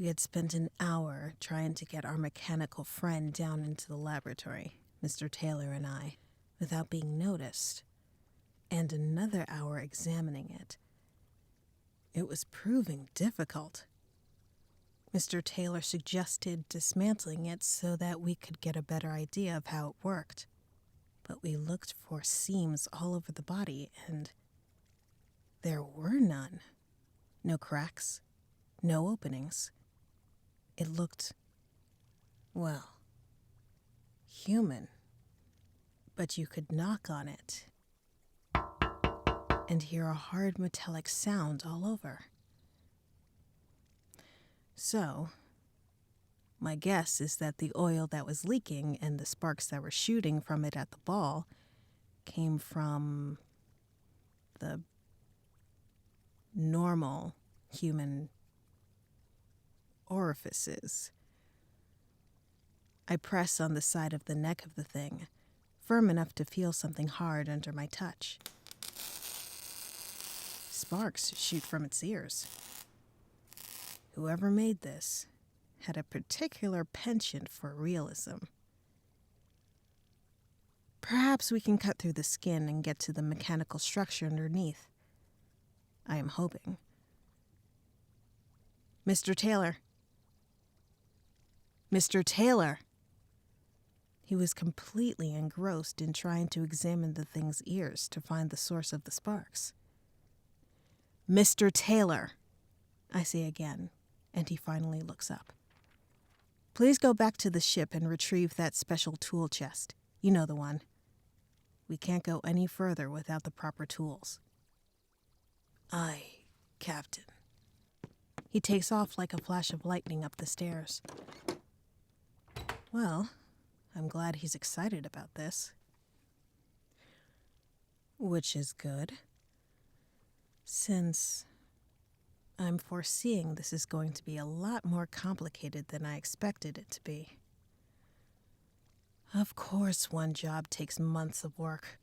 We had spent an hour trying to get our mechanical friend down into the laboratory, Mr. Taylor and I, without being noticed, and another hour examining it. It was proving difficult. Mr. Taylor suggested dismantling it so that we could get a better idea of how it worked. But we looked for seams all over the body, and there were none. No cracks, no openings. It looked, well, human. But you could knock on it and hear a hard metallic sound all over. So, my guess is that the oil that was leaking and the sparks that were shooting from it at the ball came from the normal human orifices. I press on the side of the neck of the thing, firm enough to feel something hard under my touch. Sparks shoot from its ears. Whoever made this had a particular penchant for realism. Perhaps we can cut through the skin and get to the mechanical structure underneath. I am hoping. Mr. Taylor. Mr. Taylor! He was completely engrossed in trying to examine the thing's ears to find the source of the sparks. Mr. Taylor, I say again, and he finally looks up. Please go back to the ship and retrieve that special tool chest. You know the one. We can't go any further without the proper tools. Aye, Captain. He takes off like a flash of lightning up the stairs. Well, I'm glad he's excited about this. Which is good, since I'm foreseeing this is going to be a lot more complicated than I expected it to be. Of course, one job takes months of work.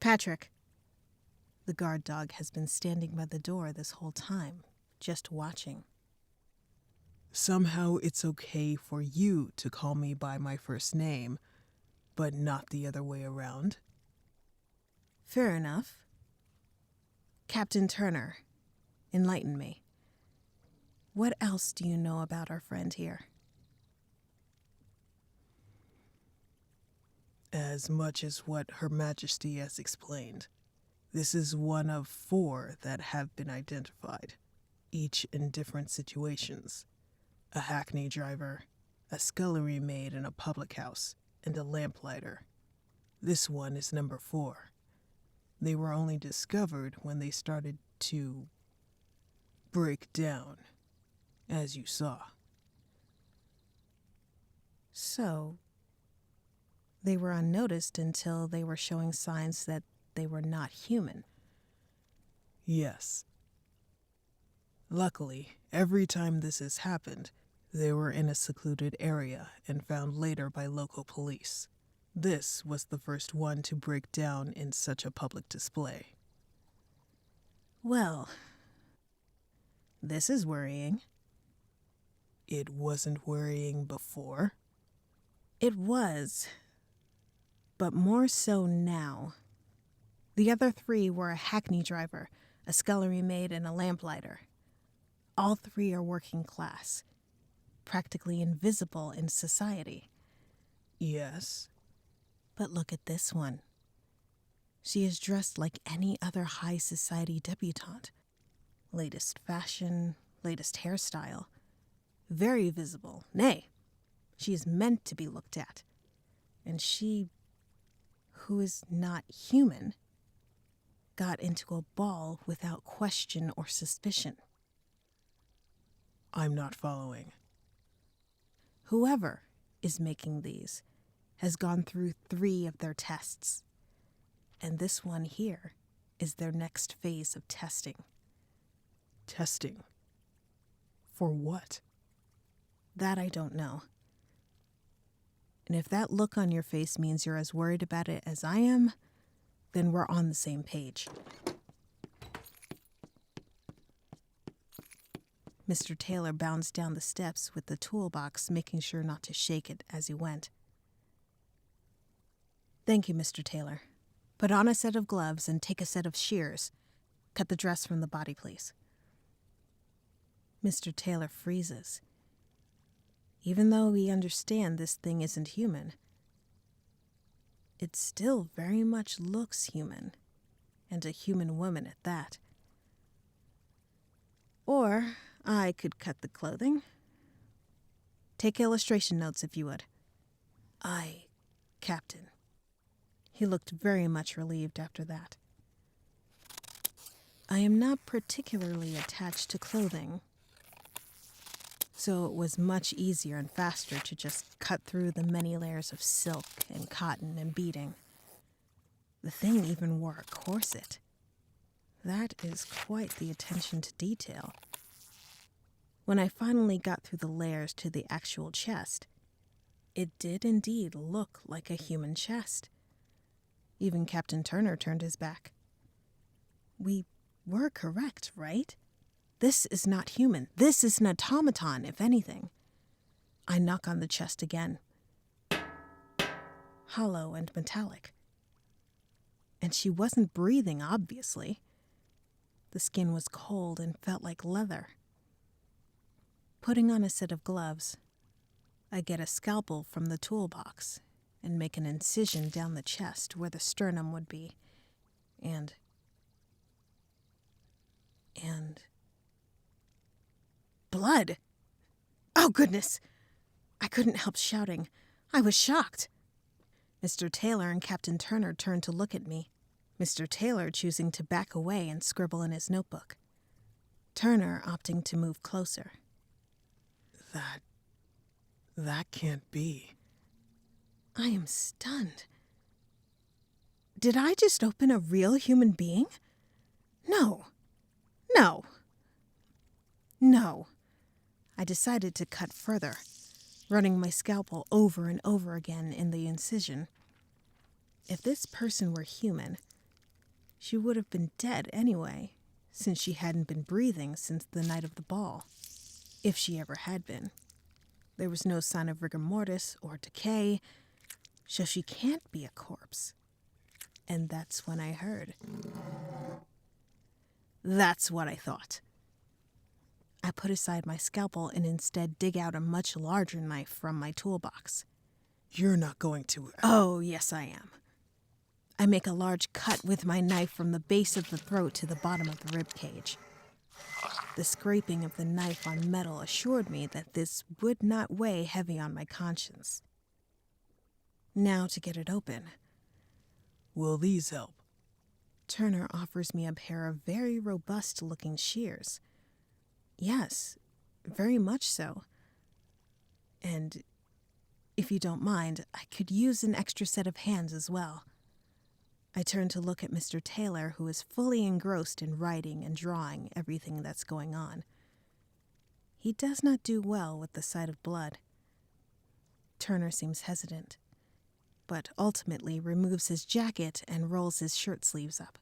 Patrick. The guard dog has been standing by the door this whole time, just watching. Somehow it's okay for you to call me by my first name, but not the other way around. Fair enough. Captain Turner, enlighten me. What else do you know about our friend here? As much as what Her Majesty has explained. This is one of 4 that have been identified, each in different situations. A hackney driver, a scullery maid in a public house, and a lamplighter. This one is number 4. They were only discovered when they started to break down, as you saw. So, they were unnoticed until they were showing signs that they were not human. Yes. Luckily, every time this has happened, they were in a secluded area and found later by local police. This was the first one to break down in such a public display. Well, this is worrying. It wasn't worrying before? It was, but more so now. The other 3 were a hackney driver, a scullery maid, and a lamplighter. All 3 are working class, practically invisible in society. Yes. But look at this one. She is dressed like any other high society debutante. Latest fashion, latest hairstyle. Very visible. Nay, she is meant to be looked at. And she, who is not human, got into a ball without question or suspicion. I'm not following. Whoever is making these has gone through 3 of their tests. And this one here is their next phase of testing. Testing? For what? That I don't know. And if that look on your face means you're as worried about it as I am, then we're on the same page. Mr. Taylor bounced down the steps with the toolbox, making sure not to shake it as he went. "Thank you, Mr. Taylor. Put on a set of gloves and take a set of shears. Cut the dress from the body, please." Mr. Taylor freezes. Even though we understand this thing isn't human, it still very much looks human, and a human woman at that. Or I could cut the clothing. Take illustration notes if you would. "Aye, Captain." He looked very much relieved after that. I am not particularly attached to clothing, so it was much easier and faster to just cut through the many layers of silk and cotton and beading. The thing even wore a corset. That is quite the attention to detail. When I finally got through the layers to the actual chest, it did indeed look like a human chest. Even Captain Turner turned his back. We were correct, right? This is not human. This is an automaton, if anything. I knock on the chest again. Hollow and metallic. And she wasn't breathing, obviously. The skin was cold and felt like leather. Putting on a set of gloves, I get a scalpel from the toolbox and make an incision down the chest where the sternum would be. And blood! Oh, goodness! I couldn't help shouting. I was shocked. Mr. Taylor and Captain Turner turned to look at me, Mr. Taylor choosing to back away and scribble in his notebook. Turner opting to move closer. That can't be. I am stunned. Did I just open a real human being? No. I decided to cut further, running my scalpel over and over again in the incision. If this person were human, she would have been dead anyway, since she hadn't been breathing since the night of the ball. If she ever had been. There was no sign of rigor mortis or decay, so she can't be a corpse. And that's when I heard. That's what I thought. I put aside my scalpel and instead dig out a much larger knife from my toolbox. You're not going to... Oh, yes, I am. I make a large cut with my knife from the base of the throat to the bottom of the rib cage. The scraping of the knife on metal assured me that this would not weigh heavy on my conscience. Now to get it open. Will these help? Turner offers me a pair of very robust-looking shears. Yes, very much so. And if you don't mind, I could use an extra set of hands as well. I turn to look at Mr. Taylor, who is fully engrossed in writing and drawing everything that's going on. He does not do well with the sight of blood. Turner seems hesitant, but ultimately removes his jacket and rolls his shirt sleeves up.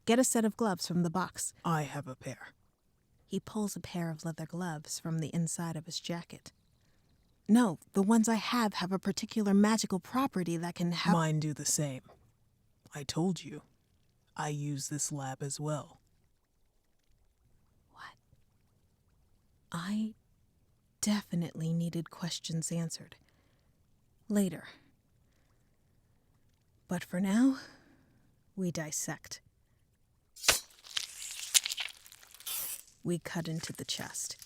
Get a set of gloves from the box. I have a pair. He pulls a pair of leather gloves from the inside of his jacket. No, the ones I have a particular magical property that can help. Mine do the same. I told you. I use this lab as well. What? I definitely needed questions answered. Later. But for now, we dissect. We cut into the chest,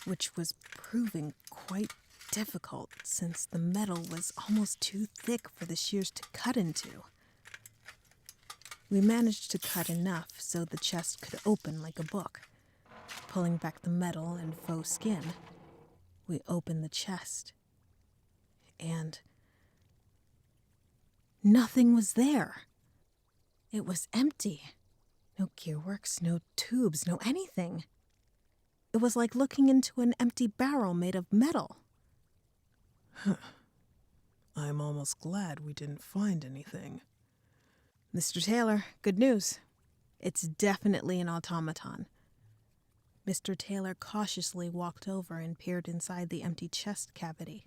which was proving quite difficult since the metal was almost too thick for the shears to cut into. We managed to cut enough so the chest could open like a book. Pulling back the metal and faux skin, we opened the chest. And nothing was there. It was empty. No gearworks, no tubes, no anything. It was like looking into an empty barrel made of metal. I'm almost glad we didn't find anything. Mr. Taylor, good news. It's definitely an automaton. Mr. Taylor cautiously walked over and peered inside the empty chest cavity.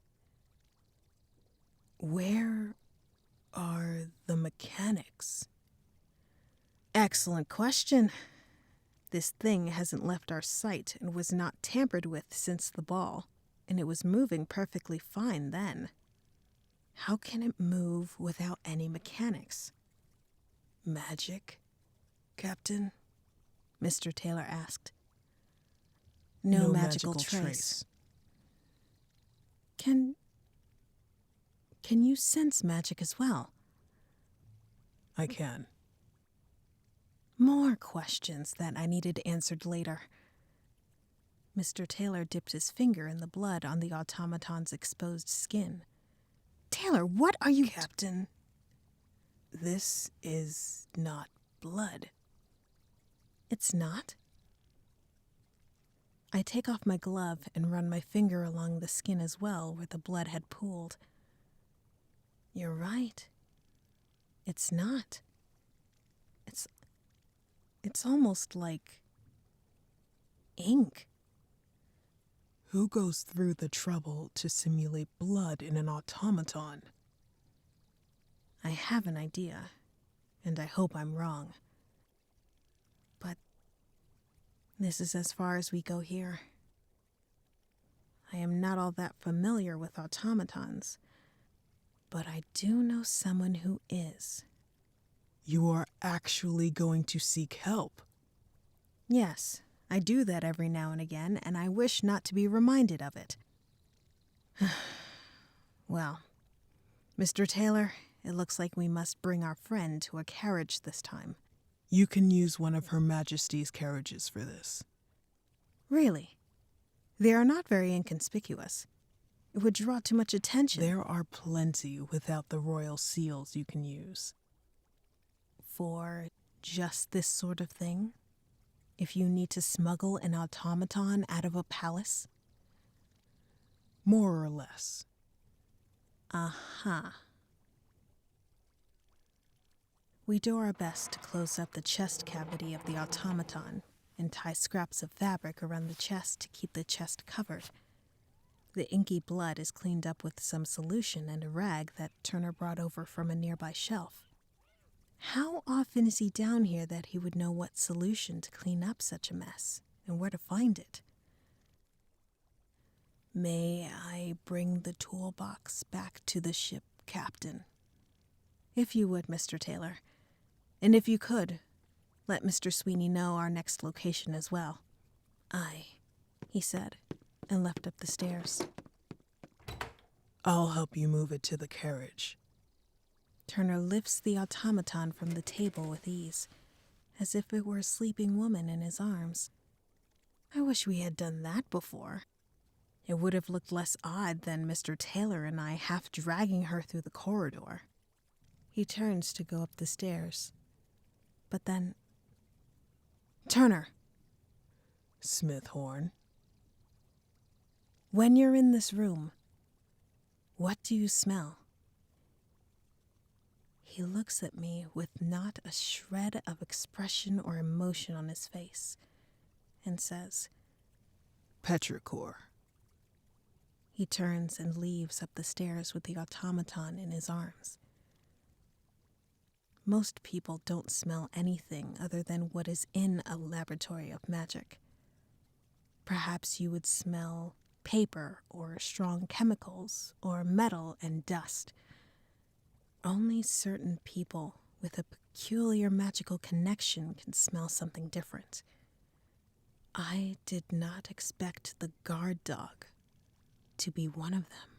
Where are the mechanics? Excellent question. This thing hasn't left our sight and was not tampered with since the ball, and it was moving perfectly fine then. How can it move without any mechanics? Magic, Captain? Mr. Taylor asked. No magical trace. Can you sense magic as well? I can. More questions that I needed answered later. Mr. Taylor dipped his finger in the blood on the automaton's exposed skin. Taylor, what are you... Captain, this is not blood. It's not? I take off my glove and run my finger along the skin as well where the blood had pooled. You're right. It's not. It's almost like ink. Who goes through the trouble to simulate blood in an automaton? I have an idea, and I hope I'm wrong. But this is as far as we go here. I am not all that familiar with automatons, but I do know someone who is. You are actually going to seek help? Yes, I do that every now and again, and I wish not to be reminded of it. Well, Mr. Taylor, it looks like we must bring our friend to a carriage this time. You can use one of Her Majesty's carriages for this. Really? They are not very inconspicuous. It would draw too much attention. There are plenty without the royal seals you can use. For just this sort of thing? If you need to smuggle an automaton out of a palace? More or less. Uh-huh. We do our best to close up the chest cavity of the automaton and tie scraps of fabric around the chest to keep the chest covered. The inky blood is cleaned up with some solution and a rag that Turner brought over from a nearby shelf. How often is he down here that he would know what solution to clean up such a mess and where to find it? May I bring the toolbox back to the ship, Captain? If you would, Mr. Taylor. And if you could, let Mr. Sweeney know our next location as well. Aye, he said, and left up the stairs. I'll help you move it to the carriage. Turner lifts the automaton from the table with ease, as if it were a sleeping woman in his arms. I wish we had done that before. It would have looked less odd than Mr. Taylor and I half dragging her through the corridor. He turns to go up the stairs. But then... Turner! SmithHorne. When you're in this room, what do you smell? He looks at me with not a shred of expression or emotion on his face, and says, Petrichor. He turns and leaves up the stairs with the automaton in his arms. Most people don't smell anything other than what is in a laboratory of magic. Perhaps you would smell paper or strong chemicals or metal and dust. Only certain people with a peculiar magical connection can smell something different. I did not expect the guard dog to be one of them.